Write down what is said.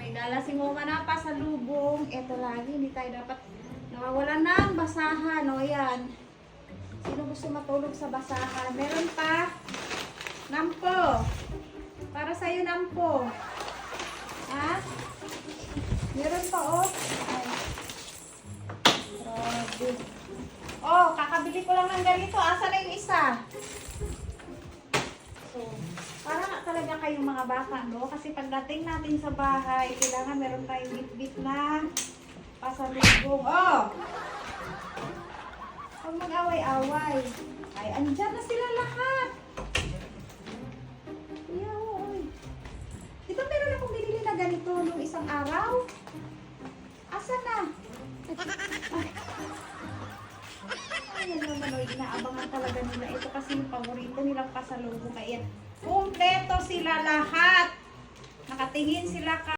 May dala si Mama na pasalubong. Ito lagi, hindi tayo dapat nawawalan ng basahan. O yan. Sino gusto matulog sa basahan? Meron pa. Nampo. Para sa'yo, Nampo. Ha? Meron pa, oh. Ay. Grabe. Oh, kakabili ko lang ng ganito. Asa na yung isa? So, para nga talaga kayong mga bata, no? Kasi pagdating natin sa bahay, kailangan meron tayong bit-bit na pasalubong. Oh! Huwag mag-away-away. Ay, andyan na sila lahat. Yoy. Di ba meron akong binili na ganito nung isang araw? Asa na? Ay, naman, inaabangan talaga nila ito kasi yung paborito nilang pasalubong. Kaya, kumpleto sila lahat. Nakatingin sila ka.